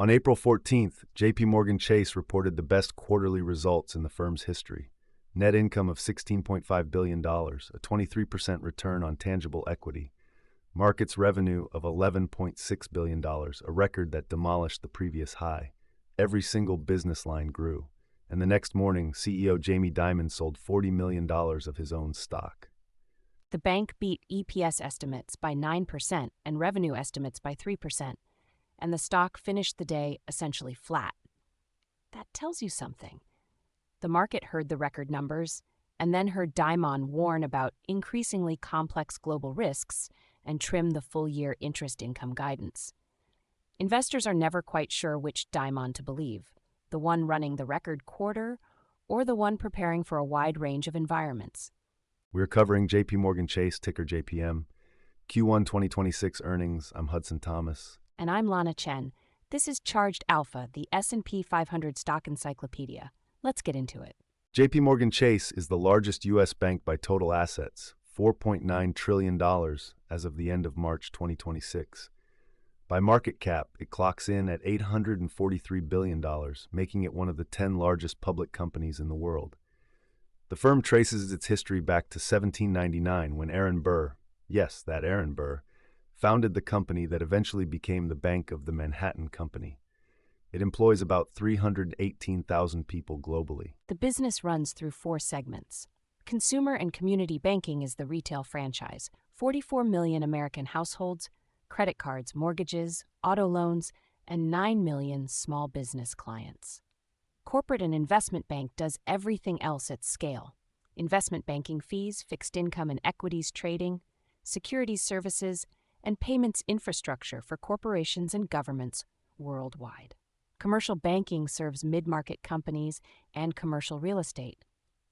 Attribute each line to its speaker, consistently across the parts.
Speaker 1: On April 14th, JPMorgan Chase reported the best quarterly results in the firm's history. Net income of $16.5 billion, a 23% return on tangible equity. Markets revenue of $11.6 billion, a record that demolished the previous high. Every single business line grew. And the next morning, CEO Jamie Dimon sold $40 million of his own stock.
Speaker 2: The bank beat EPS estimates by 9% and revenue estimates by 3%, and the stock finished the day essentially flat. That tells you something. The market heard the record numbers and then heard Dimon warn about increasingly complex global risks and trim the full-year interest income guidance. Investors are never quite sure which Dimon to believe, the one running the record quarter or the one preparing for a wide range of environments.
Speaker 1: We're covering JPMorgan Chase, ticker JPM. Q1 2026 earnings. I'm Hudson Thomas.
Speaker 2: And I'm Lana Chen. This is Charged Alpha, the S&P 500 stock encyclopedia. Let's get into it.
Speaker 1: JPMorgan Chase is the largest U.S. bank by total assets, $4.9 trillion as of the end of March 2026. By market cap, it clocks in at $843 billion, making it one of the 10 largest public companies in the world. The firm traces its history back to 1799 when Aaron Burr, yes, that Aaron Burr, founded the company that eventually became the Bank of the Manhattan Company. It employs about 318,000 people globally.
Speaker 2: The business runs through 4 segments. Consumer and community banking is the retail franchise, 44 million American households, credit cards, mortgages, auto loans, and 9 million small business clients. Corporate and investment bank does everything else at scale. Investment banking fees, fixed income and equities trading, securities services, and payments infrastructure for corporations and governments worldwide. Commercial banking serves mid-market companies and commercial real estate.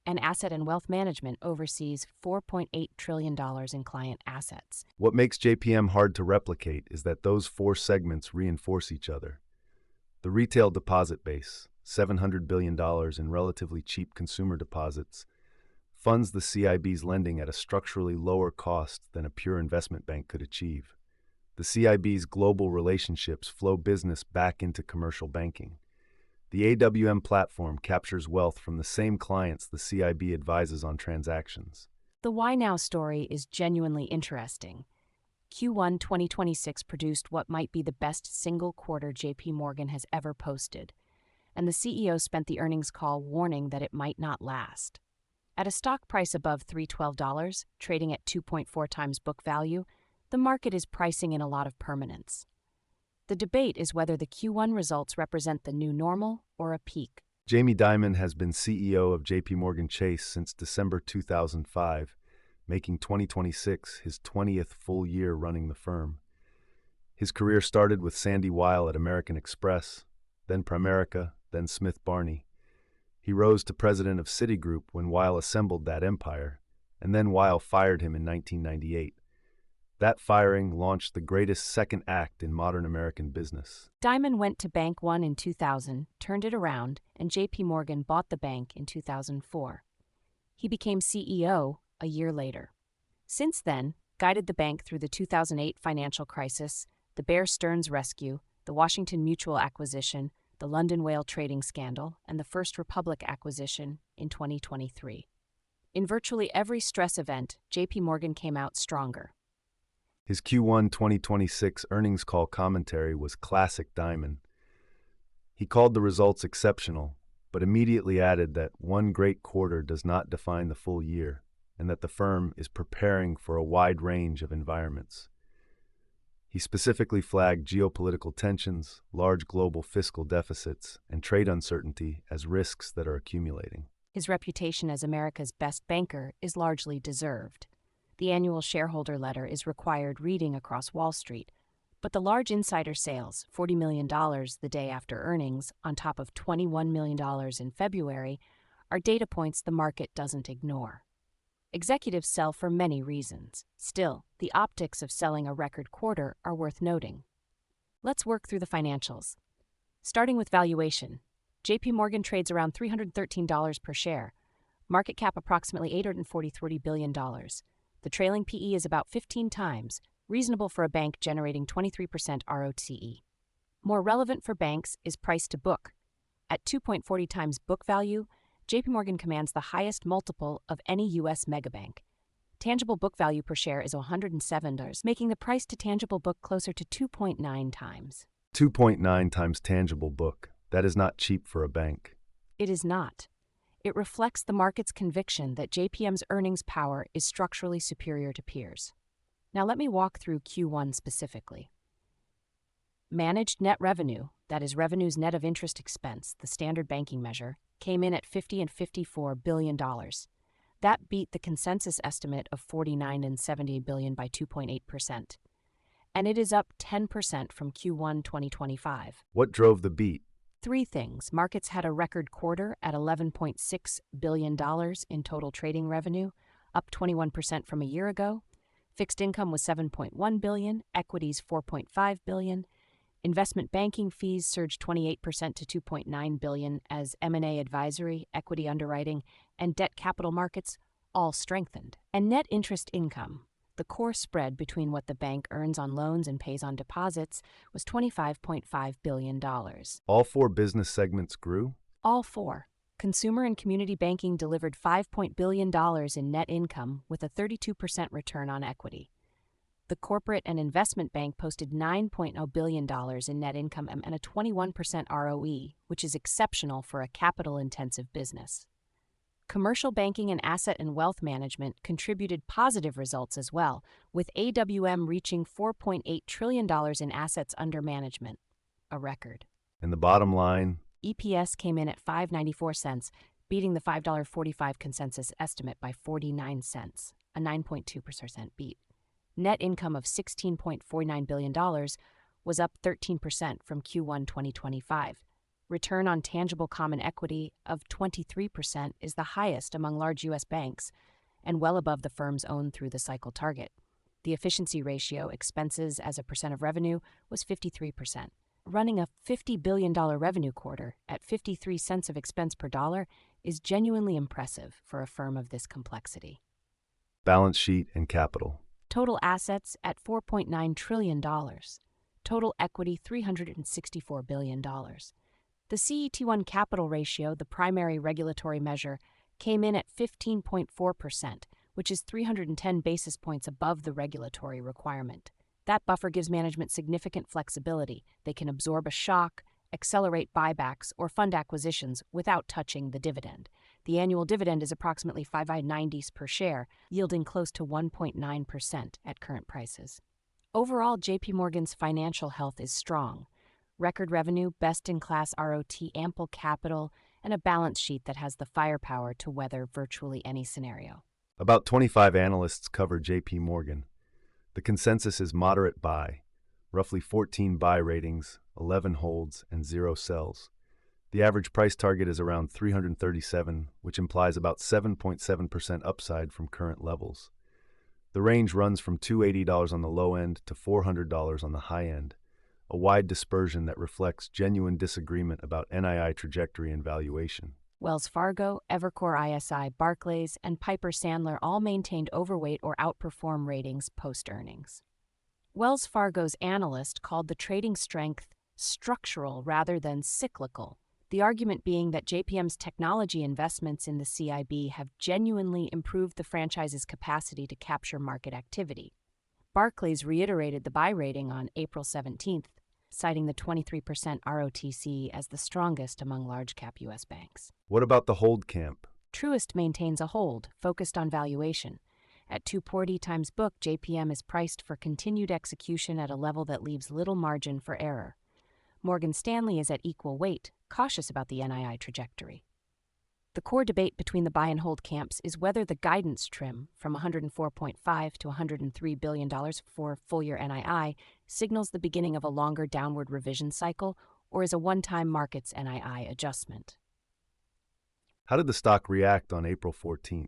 Speaker 2: And asset and wealth management oversees $4.8 trillion in client assets.
Speaker 1: What makes JPM hard to replicate is that those 4 segments reinforce each other. The retail deposit base, $700 billion in relatively cheap consumer deposits, funds the CIB's lending at a structurally lower cost than a pure investment bank could achieve. The CIB's global relationships flow business back into commercial banking. The AWM platform captures wealth from the same clients the CIB advises on transactions.
Speaker 2: The Why Now story is genuinely interesting. Q1 2026 produced what might be the best single quarter JP Morgan has ever posted, and the CEO spent the earnings call warning that it might not last. At a stock price above $312, trading at 2.4 times book value, the market is pricing in a lot of permanence. The debate is whether the Q1 results represent the new normal or a peak.
Speaker 1: Jamie Dimon has been CEO of JPMorgan Chase since December 2005, making 2026 his 20th full year running the firm. His career started with Sandy Weil at American Express, then Primerica, then Smith Barney. He rose to president of Citigroup when Weil assembled that empire, and then Weil fired him in 1998. That firing launched the greatest second act in modern American business.
Speaker 2: Dimon went to Bank One in 2000, turned it around, and JP Morgan bought the bank in 2004. He became CEO a year later. Since then, guided the bank through the 2008 financial crisis, the Bear Stearns rescue, the Washington Mutual acquisition, the London Whale trading scandal, and the First Republic acquisition in 2023. In virtually every stress event, JP Morgan came out stronger.
Speaker 1: His Q1 2026 earnings call commentary was classic Dimon. He called the results exceptional, but immediately added that one great quarter does not define the full year, and that the firm is preparing for a wide range of environments. He specifically flagged geopolitical tensions, large global fiscal deficits, and trade uncertainty as risks that are accumulating.
Speaker 2: His reputation as America's best banker is largely deserved. The annual shareholder letter is required reading across Wall Street, but the large insider sales, $40 million the day after earnings, on top of $21 million in February, are data points the market doesn't ignore. Executives sell for many reasons. Still, the optics of selling a record quarter are worth noting. Let's work through the financials. Starting with valuation, JP Morgan trades around $313 per share, market cap approximately $843 billion. The trailing PE is about 15 times, reasonable for a bank generating 23% ROTE. More relevant for banks is price to book. At 2.40 times book value, JPMorgan commands the highest multiple of any U.S. megabank. Tangible book value per share is $107, making the price to tangible book closer to 2.9 times.
Speaker 1: 2.9 times tangible book. That is not cheap for a bank.
Speaker 2: It is not. It reflects the market's conviction that JPM's earnings power is structurally superior to peers. Now let me walk through Q1 specifically. Managed net revenue, that is revenues net of interest expense, the standard banking measure, came in at $50 and $54 billion. That beat the consensus estimate of $49 and $70 billion by 2.8%. And it is up 10% from Q1 2025.
Speaker 1: What drove the beat?
Speaker 2: Three things. Markets had a record quarter at $11.6 billion in total trading revenue, up 21% from a year ago. Fixed income was $7.1 billion, equities $4.5 billion. Investment banking fees surged 28% to $2.9 billion as M&A advisory, equity underwriting, and debt capital markets all strengthened. And net interest income, the core spread between what the bank earns on loans and pays on deposits, was $25.5 billion.
Speaker 1: All four business segments grew?
Speaker 2: All four. Consumer and community banking delivered $5 billion in net income with a 32% return on equity. The corporate and investment bank posted $9 billion in net income and a 21% ROE, which is exceptional for a capital-intensive business. Commercial banking and asset and wealth management contributed positive results as well, with AWM reaching $4.8 trillion in assets under management, a record.
Speaker 1: And the bottom line?
Speaker 2: EPS came in at $5.94, beating the $5.45 consensus estimate by 49 cents, a 9.2% beat. Net income of $16.49 billion was up 13% from Q1 2025. Return on tangible common equity of 23% is the highest among large U.S. banks and well above the firm's own through-the-cycle target. The efficiency ratio, expenses as a percent of revenue, was 53%. Running a $50 billion revenue quarter at 53 cents of expense per dollar is genuinely impressive for a firm of this complexity.
Speaker 1: Balance sheet and capital.
Speaker 2: Total assets at $4.9 trillion. Total equity $364 billion. The CET1 capital ratio, the primary regulatory measure, came in at 15.4%, which is 310 basis points above the regulatory requirement. That buffer gives management significant flexibility. They can absorb a shock, accelerate buybacks, or fund acquisitions without touching the dividend. The annual dividend is approximately $5.90 per share, yielding close to 1.9% at current prices. Overall, JPMorgan's financial health is strong. Record revenue, best-in-class ROT, ample capital, and a balance sheet that has the firepower to weather virtually any scenario.
Speaker 1: About 25 analysts cover JPMorgan. The consensus is moderate buy, roughly 14 buy ratings, 11 holds, and 0 sells. The average price target is around 337, which implies about 7.7% upside from current levels. The range runs from $280 on the low end to $400 on the high end, a wide dispersion that reflects genuine disagreement about NII trajectory and valuation.
Speaker 2: Wells Fargo, Evercore ISI, Barclays, and Piper Sandler all maintained overweight or outperform ratings post-earnings. Wells Fargo's analyst called the trading strength structural rather than cyclical, the argument being that JPM's technology investments in the CIB have genuinely improved the franchise's capacity to capture market activity. Barclays reiterated the buy rating on April 17th, citing the 23% ROTCE as the strongest among large-cap U.S. banks.
Speaker 1: What about the hold camp?
Speaker 2: Truist maintains a hold, focused on valuation. At 240 times book, JPM is priced for continued execution at a level that leaves little margin for error. Morgan Stanley is at equal weight, cautious about the NII trajectory. The core debate between the buy and hold camps is whether the guidance trim from $104.5 to $103 billion for full-year NII signals the beginning of a longer downward revision cycle or is a one-time markets NII adjustment.
Speaker 1: How did the stock react on April 14th?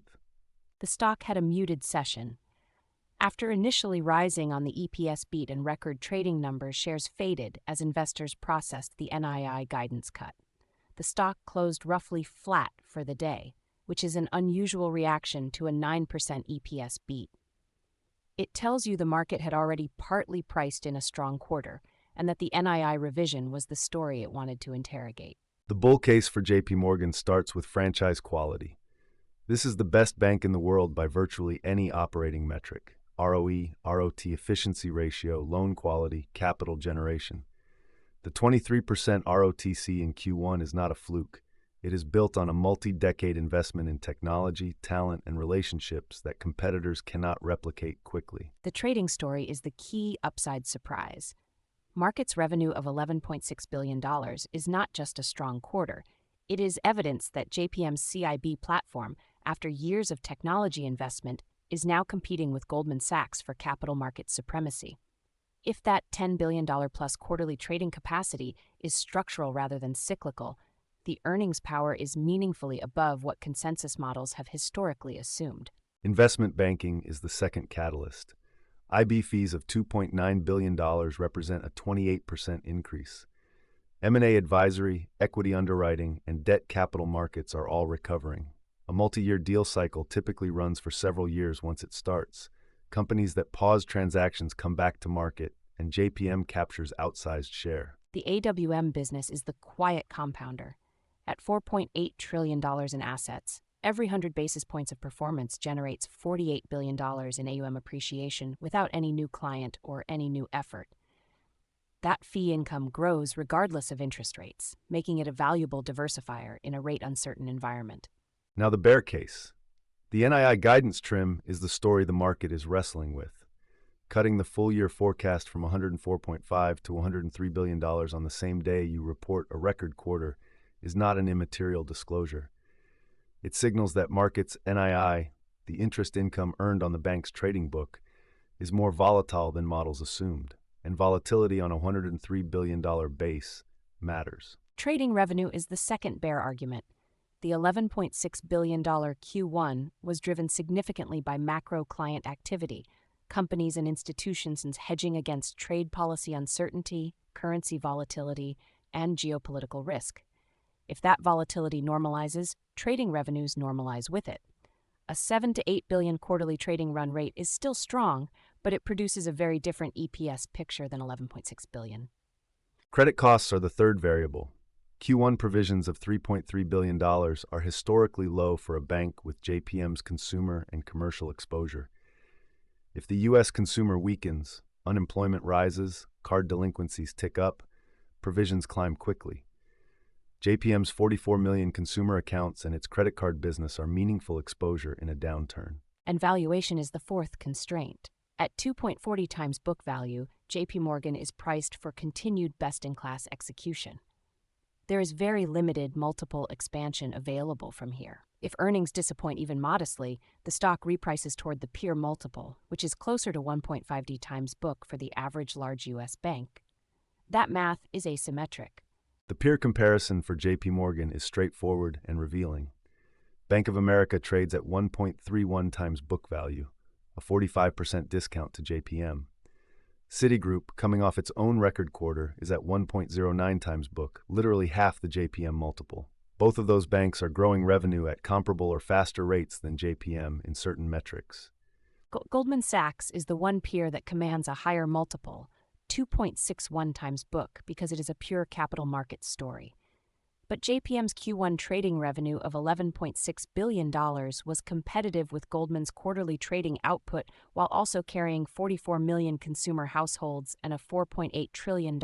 Speaker 2: The stock had a muted session. After initially rising on the EPS beat and record trading numbers, shares faded as investors processed the NII guidance cut. The stock closed roughly flat for the day, which is an unusual reaction to a 9% EPS beat. It tells you the market had already partly priced in a strong quarter, and that the NII revision was the story it wanted to interrogate.
Speaker 1: The bull case for JPMorgan starts with franchise quality. This is the best bank in the world by virtually any operating metric: ROE, ROT efficiency ratio, loan quality, capital generation. The 23% ROTC in Q1 is not a fluke. It is built on a multi-decade investment in technology, talent, and relationships that competitors cannot replicate quickly.
Speaker 2: The trading story is the key upside surprise. Markets revenue of $11.6 billion is not just a strong quarter. It is evidence that JPM's CIB platform, after years of technology investment, is now competing with Goldman Sachs for capital market supremacy. If that $10 billion plus quarterly trading capacity is structural rather than cyclical, the earnings power is meaningfully above what consensus models have historically assumed.
Speaker 1: Investment banking is the second catalyst. IB fees of $2.9 billion represent a 28% increase. M&A advisory, equity underwriting, and debt capital markets are all recovering. A multi-year deal cycle typically runs for several years once it starts. Companies that pause transactions come back to market, and JPM captures outsized share.
Speaker 2: The AWM business is the quiet compounder. At $4.8 trillion in assets, every 100 basis points of performance generates $48 billion in AUM appreciation without any new client or any new effort. That fee income grows regardless of interest rates, making it a valuable diversifier in a rate-uncertain environment.
Speaker 1: Now the bear case. The NII guidance trim is the story the market is wrestling with. Cutting the full-year forecast from $104.5 to $103 billion on the same day you report a record quarter is not an immaterial disclosure. It signals that markets' NII, the interest income earned on the bank's trading book, is more volatile than models assumed, and volatility on a $103 billion base matters.
Speaker 2: Trading revenue is the second bear argument. The $11.6 billion Q1 was driven significantly by macro client activity, companies and institutions hedging against trade policy uncertainty, currency volatility, and geopolitical risk. If that volatility normalizes, trading revenues normalize with it. A $7 to $8 billion quarterly trading run rate is still strong, but it produces a very different EPS picture than $11.6 billion.
Speaker 1: Credit costs are the third variable. Q1 provisions of $3.3 billion are historically low for a bank with JPM's consumer and commercial exposure. If the U.S. consumer weakens, unemployment rises, card delinquencies tick up, provisions climb quickly. JPM's 44 million consumer accounts and its credit card business are meaningful exposure in a downturn.
Speaker 2: And valuation is the fourth constraint. At 2.40 times book value, JPMorgan is priced for continued best-in-class execution. There is very limited multiple expansion available from here. If earnings disappoint even modestly, the stock reprices toward the peer multiple, which is closer to 1.5D times book for the average large U.S. bank. That math is asymmetric.
Speaker 1: The peer comparison for JPMorgan is straightforward and revealing. Bank of America trades at 1.31 times book value, a 45% discount to JPM. Citigroup, coming off its own record quarter, is at 1.09 times book, literally half the JPM multiple. Both of those banks are growing revenue at comparable or faster rates than JPM in certain metrics.
Speaker 2: Goldman Sachs is the one peer that commands a higher multiple, 2.61 times book, because it is a pure capital markets story. But JPM's Q1 trading revenue of $11.6 billion was competitive with Goldman's quarterly trading output while also carrying 44 million consumer households and a $4.8 trillion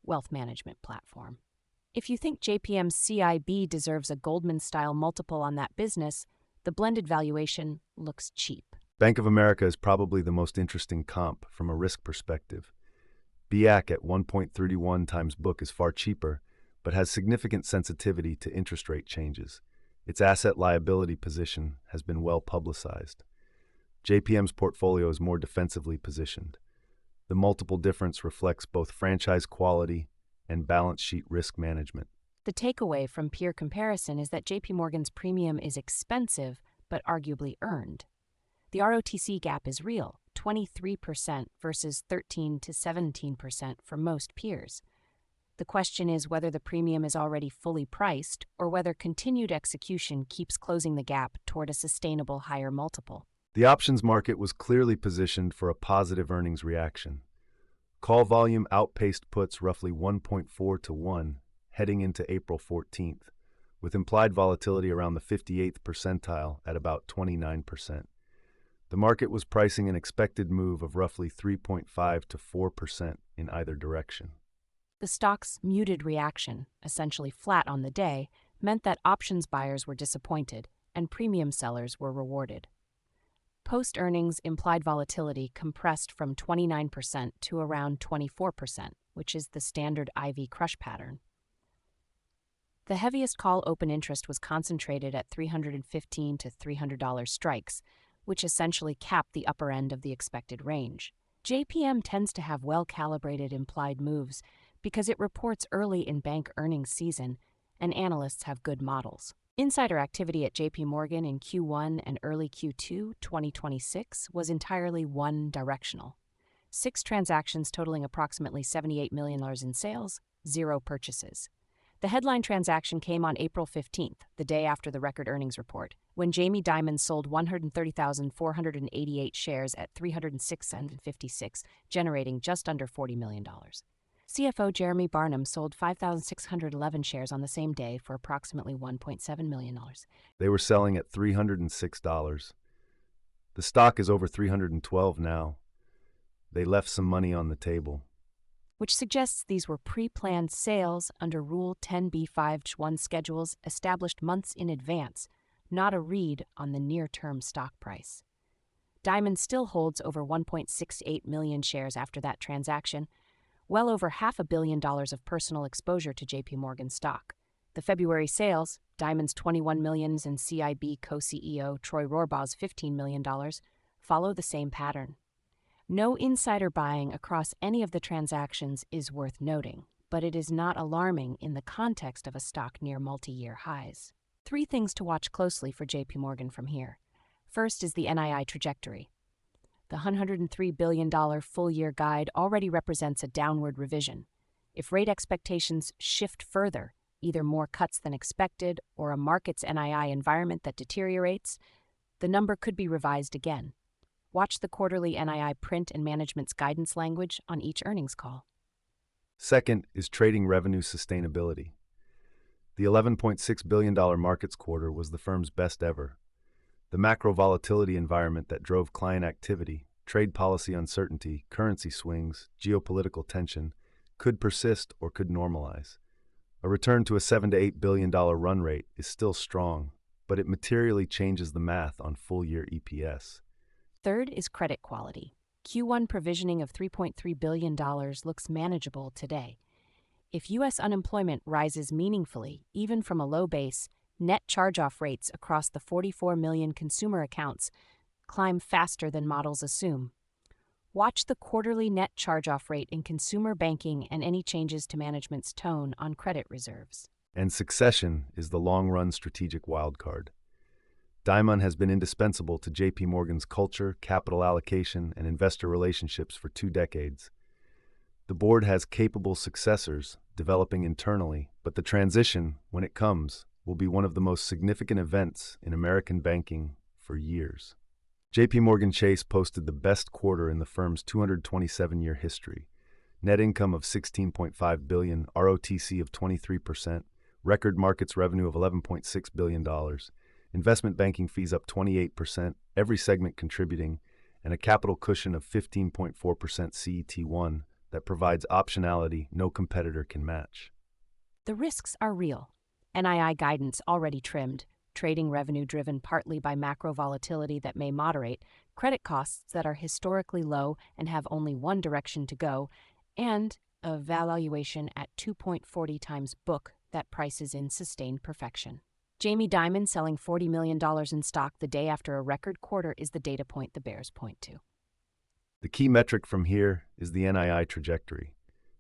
Speaker 2: wealth management platform. If you think JPM's CIB deserves a Goldman-style multiple on that business, the blended valuation looks cheap.
Speaker 1: Bank of America is probably the most interesting comp from a risk perspective. BAC at 1.31 times book is far cheaper, but has significant sensitivity to interest rate changes. Its asset-liability position has been well publicized. JPM's portfolio is more defensively positioned. The multiple difference reflects both franchise quality and balance sheet risk management.
Speaker 2: The takeaway from peer comparison is that JPMorgan's premium is expensive, but arguably earned. The ROTC gap is real, 23% versus 13 to 17% for most peers. The question is whether the premium is already fully priced or whether continued execution keeps closing the gap toward a sustainable higher multiple.
Speaker 1: The options market was clearly positioned for a positive earnings reaction. Call volume outpaced puts roughly 1.4 to 1 heading into April 14th, with implied volatility around the 58th percentile at about 29%. The market was pricing an expected move of roughly 3.5 to 4% in either direction.
Speaker 2: The stock's muted reaction, essentially flat on the day, meant that options buyers were disappointed and premium sellers were rewarded. Post-earnings implied volatility compressed from 29% to around 24%, which is the standard IV crush pattern. The heaviest call open interest was concentrated at $315 to $300 strikes, which essentially capped the upper end of the expected range. JPM tends to have well-calibrated implied moves because it reports early in bank earnings season and analysts have good models. Insider activity at JPMorgan in Q1 and early Q2 2026 was entirely one-directional. 6 transactions totaling approximately $78 million in sales, 0 purchases. The headline transaction came on April 15th, the day after the record earnings report, when Jamie Dimon sold 130,488 shares at $306.56, generating just under $40 million. CFO Jeremy Barnum sold 5,611 shares on the same day for approximately $1.7 million.
Speaker 1: They were selling at $306. The stock is over $312 now. They left some money on the table,
Speaker 2: Which suggests these were pre-planned sales under Rule 10b5-1 schedules established months in advance, not a read on the near-term stock price. Diamond still holds over 1.68 million shares after that transaction, well over $500 million of personal exposure to JPMorgan stock. The February sales, Diamond's $21 million and CIB co-CEO Troy Rohrbaugh's $15 million, follow the same pattern. No insider buying across any of the transactions is worth noting, but it is not alarming in the context of a stock near multi-year highs. 3 things to watch closely for JPMorgan from here. First is the NII trajectory. The $103 billion full-year guide already represents a downward revision. If rate expectations shift further, either more cuts than expected or a market's NII environment that deteriorates, the number could be revised again. Watch the quarterly NII print and management's guidance language on each earnings call.
Speaker 1: Second is trading revenue sustainability. The $11.6 billion markets quarter was the firm's best ever. The macro volatility environment that drove client activity, trade policy uncertainty, currency swings, geopolitical tension, could persist or could normalize. A return to a $7 to $8 billion run rate is still strong, but it materially changes the math on full-year EPS.
Speaker 2: Third is credit quality. Q1 provisioning of $3.3 billion looks manageable today. If U.S. unemployment rises meaningfully, even from a low base, net charge-off rates across the 44 million consumer accounts climb faster than models assume. Watch the quarterly net charge-off rate in consumer banking and any changes to management's tone on credit reserves.
Speaker 1: And succession is the long-run strategic wildcard. Dimon has been indispensable to JPMorgan's culture, capital allocation, and investor relationships for 2 decades. The board has capable successors developing internally, but the transition, when it comes, will be one of the most significant events in American banking for years. JPMorgan Chase posted the best quarter in the firm's 227-year history. Net income of $16.5 billion, ROTC of 23%, record markets revenue of $11.6 billion, investment banking fees up 28%, every segment contributing, and a capital cushion of 15.4% CET1 that provides optionality no competitor can match.
Speaker 2: The risks are real. NII guidance already trimmed, trading revenue driven partly by macro volatility that may moderate, credit costs that are historically low and have only one direction to go, and a valuation at 2.40 times book that prices in sustained perfection. Jamie Dimon selling $40 million in stock the day after a record quarter is the data point the bears point to.
Speaker 1: The key metric from here is the NII trajectory.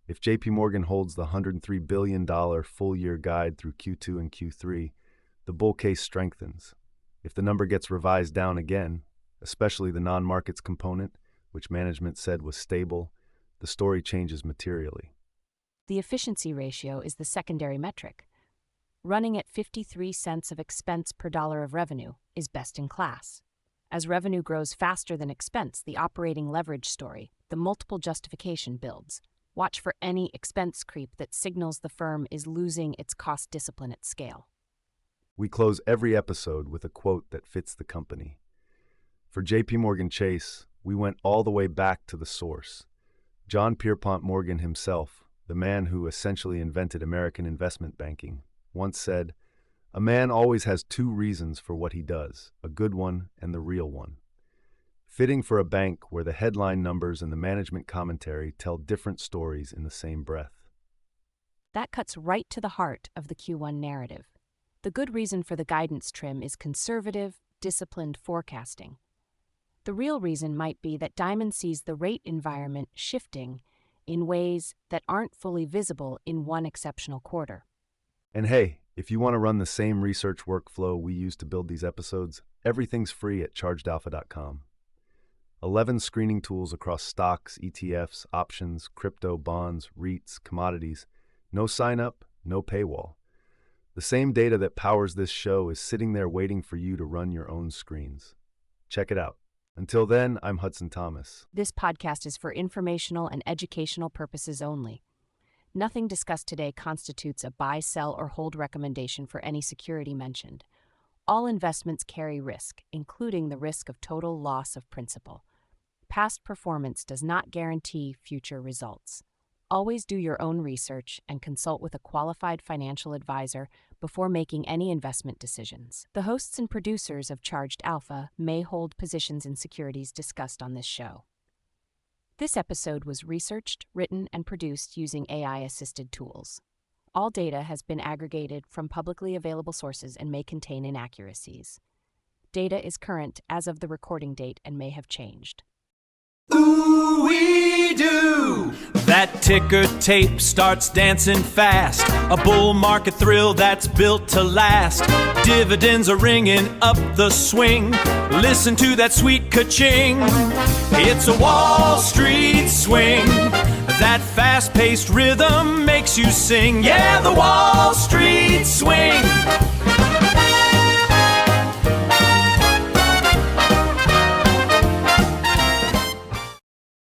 Speaker 1: If JPMorgan holds the $103 billion full-year guide through Q2 and Q3, the bull case strengthens. If the number gets revised down again, especially the non-markets component, which management said was stable, the story changes materially.
Speaker 2: The efficiency ratio is the secondary metric. Running at 53 cents of expense per dollar of revenue is best in class. As revenue grows faster than expense, the operating leverage story the multiple justification builds. Watch for any expense creep that signals the firm is losing its cost discipline at scale.
Speaker 1: We close every episode with a quote that fits the company. For JPMorgan Chase, we went all the way back to the source. John Pierpont Morgan himself, the man who essentially invented American investment banking, once said, "A man always has two reasons for what he does, a good one and the real one." Fitting for a bank where the headline numbers and the management commentary tell different stories in the same breath.
Speaker 2: That cuts right to the heart of the Q1 narrative. The good reason for the guidance trim is conservative, disciplined forecasting. The real reason might be that Diamond sees the rate environment shifting in ways that aren't fully visible in one exceptional quarter.
Speaker 1: And hey, if you want to run the same research workflow we use to build these episodes, everything's free at chargedalpha.com. 11 screening tools across stocks, ETFs, options, crypto, bonds, REITs, commodities. No sign up, no paywall. The same data that powers this show is sitting there waiting for you to run your own screens. Check it out. Until then, I'm Hudson Thomas.
Speaker 2: This podcast is for informational and educational purposes only. Nothing discussed today constitutes a buy, sell, or hold recommendation for any security mentioned. All investments carry risk, including the risk of total loss of principal. Past performance does not guarantee future results. Always do your own research and consult with a qualified financial advisor before making any investment decisions. The hosts and producers of Charged Alpha may hold positions in securities discussed on this show. This episode was researched, written, and produced using AI-assisted tools. All data has been aggregated from publicly available sources and may contain inaccuracies. Data is current as of the recording date and may have changed.
Speaker 3: Ooh-wee-doo! That ticker tape starts dancing fast. A bull market thrill that's built to last. Dividends are ringing up the swing. Listen to that sweet ka-ching. It's a Wall Street swing. That fast-paced rhythm makes you sing. Yeah, the Wall Street swing.